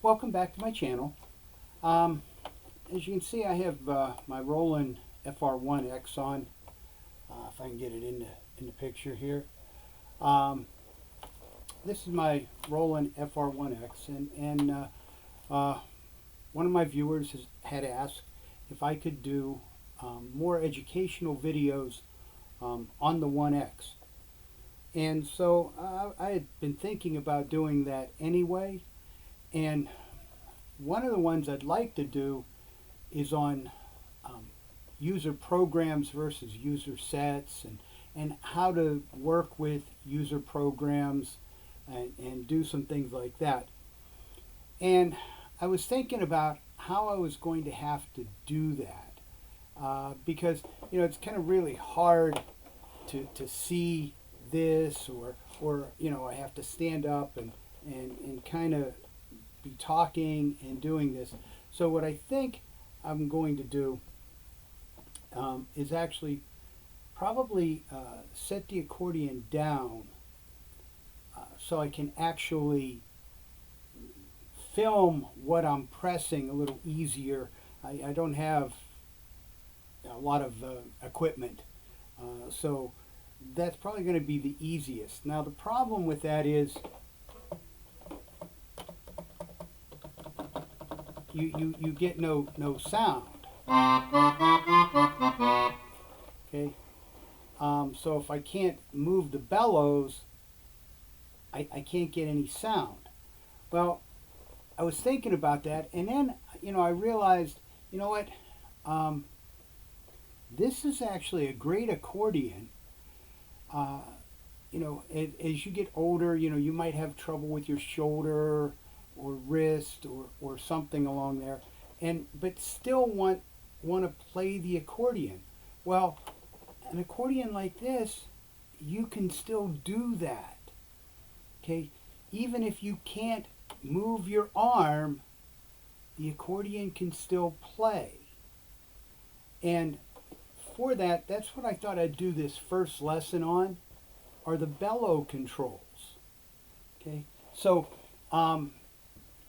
Welcome back to my channel. As you can see, I have my Roland FR-1x on. If I can get it in the picture here. This is my Roland FR-1x, and one of my viewers had asked if I could do more educational videos on the 1x. And so I had been thinking about doing that anyway. And one of the ones I'd like to do is on user programs versus user sets, and how to work with user programs and do some things like that. And I was thinking about how I was going to have to do that because it's kind of really hard to see this, or I have to stand up and kind of be talking and doing this. So what I think I'm going to do is actually probably set the accordion down so I can actually film what I'm pressing a little easier. I don't have a lot of equipment, so that's probably going to be the easiest. Now the problem with that is you get no sound. Okay, so if I can't move the bellows, I can't get any sound. Well, I was thinking about that, and then I realized, what, this is actually a great accordion. As you get older, you might have trouble with your shoulder or wrist or something along there, but still want to play the accordion. Well, an accordion like this, you can still do that. Okay, even if you can't move your arm, the accordion can still play. And for that, that's what I thought I'd do this first lesson on, are the bellow controls. Okay, so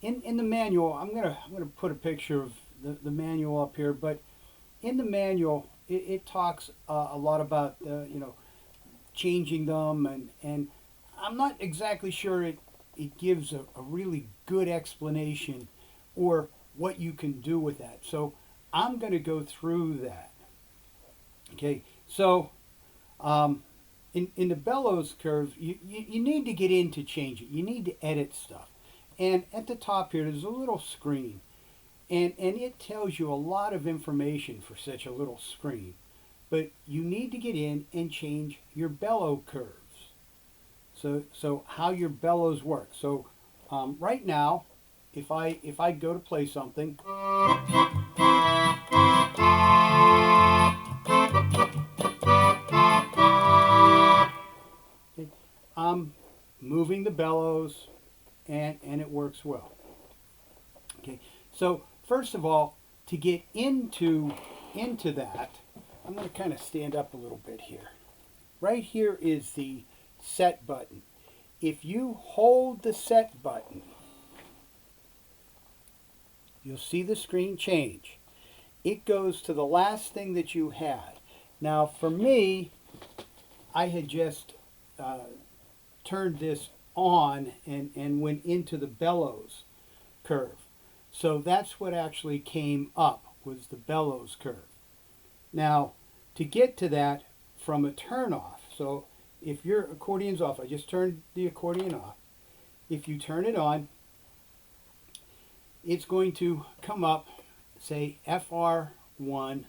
in the manual, I'm gonna put a picture of the manual up here, but in the manual it talks a lot about changing them, and I'm not exactly sure it gives a really good explanation or what you can do with that. So I'm going to go through that. Okay, so in the bellows curve, you need to get in to change it. You need to edit stuff. And at the top here, there's a little screen. And it tells you a lot of information for such a little screen. But you need to get in and change your bellow curves. So how your bellows work. So right now, if I go to play something, I'm moving the bellows, and it works well. Okay, so first of all, to get into that, I'm going to kind of stand up a little bit here. Right here is the set button. If you hold the set button, you'll see the screen change. It goes to the last thing that you had. Now for me, I had just turned this on and went into the bellows curve. So that's what actually came up, was the bellows curve. Now to get to that from a turn off, so if your accordion's off, I just turned the accordion off. If you turn it on, it's going to come up, say FR1,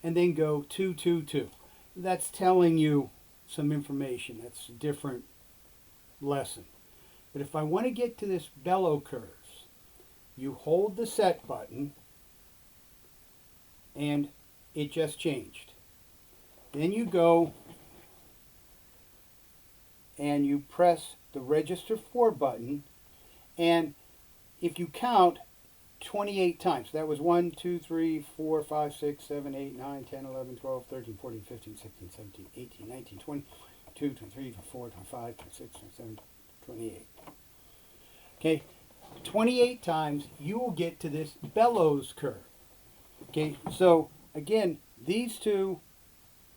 and then go 222. That's telling you some information. That's a different lesson. But if I want to get to this bellow curves, you hold the set button, and it just changed. Then you go and you press the register 4 button, and if you count 28 times, that was 1, 2, 3, 4, 5, 6, 7, 8, 9, 10, 11, 12, 13, 14, 15, 16, 17, 18, 19, 20, 22, 23, 24, 25, 26, 27, 28. Okay, 28 times, you will get to this bellows curve. Okay, so again, these two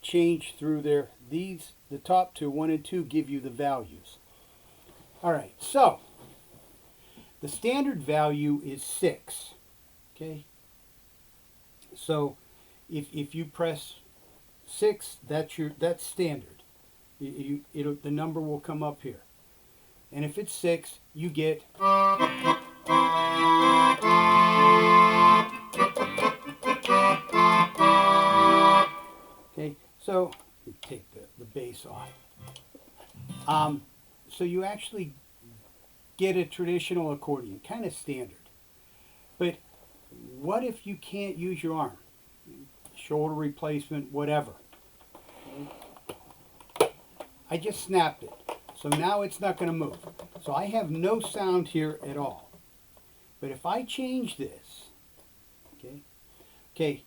change through there. These, the top two, 1 and 2, give you the values. All right, so the standard value is 6. Okay, so if you press 6, that's standard. The number will come up here, and if it's 6, you get. Okay, so take the bass off. So you actually get a traditional accordion, kind of standard. But what if you can't use your arm? Shoulder replacement, whatever. Okay. I just snapped it. So now it's not going to move. So I have no sound here at all. But if I change this, okay,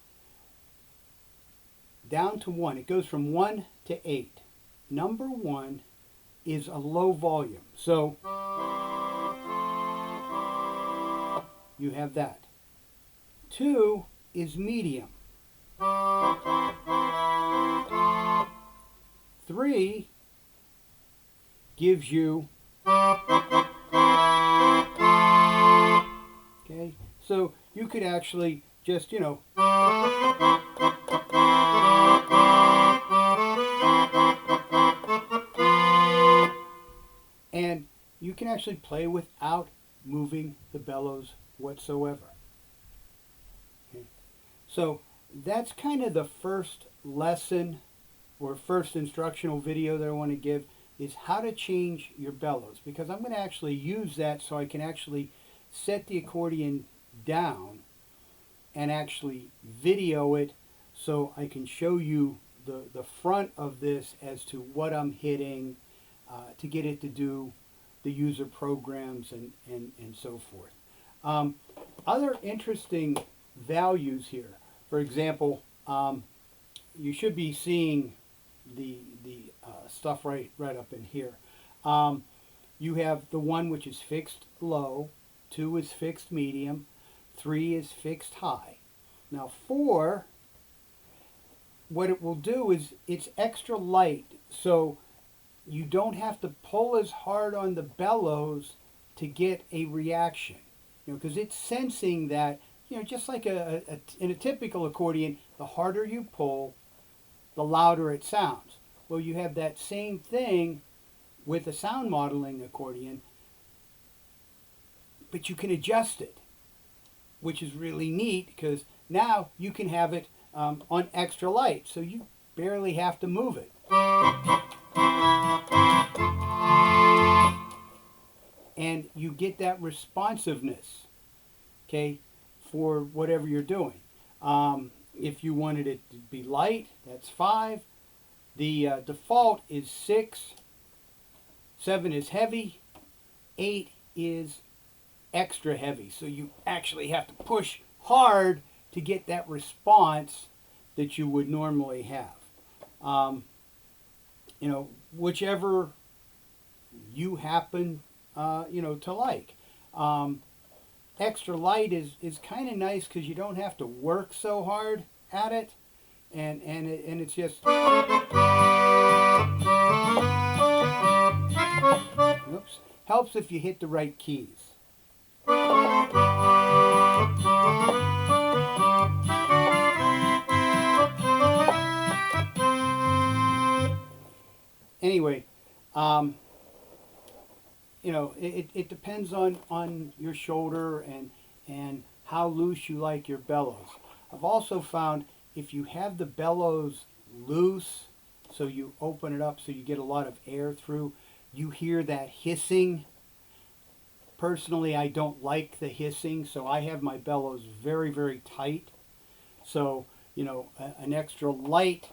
down to 1, it goes from 1 to 8. Number 1 is a low volume. So you have that. 2 is medium. 3 gives you, okay, so you could actually just, and you can actually play without moving the bellows whatsoever. Okay. So that's kind of the first lesson or first instructional video that I want to give, is how to change your bellows, because I'm going to actually use that so I can actually set the accordion down and actually video it so I can show you the front of this as to what I'm hitting to get it to do the user programs and so forth. Other interesting values here, for example, you should be seeing the stuff right up in here. You have the 1 which is fixed low, 2 is fixed medium, 3 is fixed high. Now 4, what it will do is it's extra light, so you don't have to pull as hard on the bellows to get a reaction, because it's sensing that, just like in a typical accordion, the harder you pull, the louder it sounds. Well, you have that same thing with a sound modeling accordion, but you can adjust it, which is really neat, because now you can have it on extra light, so you barely have to move it. And you get that responsiveness, okay, for whatever you're doing. If you wanted it to be light, that's 5. The default is 6. 7 is heavy. 8 is extra heavy. So you actually have to push hard to get that response that you would normally have. Whichever you happen, to like. Extra light is kind of nice because you don't have to work so hard at it, and it's just, oops, helps if you hit the right keys. Anyway, it depends on your shoulder and how loose you like your bellows. I've also found if you have the bellows loose, so you open it up so you get a lot of air through, you hear that hissing. Personally, I don't like the hissing, so I have my bellows very, very tight. So, an extra light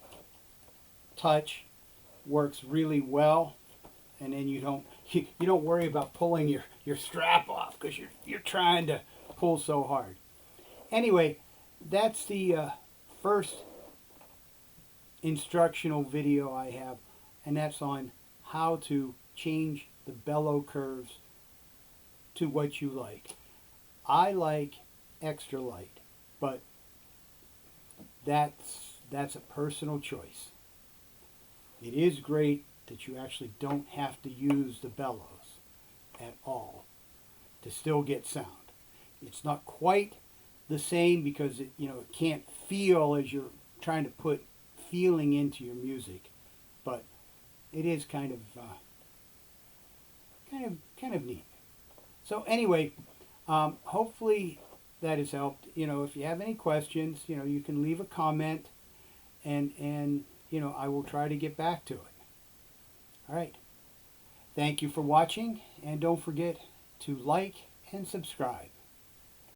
touch works really well, and then you don't worry about pulling your strap off because you're trying to pull so hard. Anyway, that's the first instructional video I have, and that's on how to change the bellow curves to what you like. I like extra light, but that's a personal choice. It is great that you actually don't have to use the bellows at all to still get sound. It's not quite the same because it can't feel as you're trying to put feeling into your music, but it is kind of neat. So anyway, hopefully that has helped. If you have any questions, you can leave a comment, and I will try to get back to it. All right. Thank you for watching, and don't forget to like and subscribe.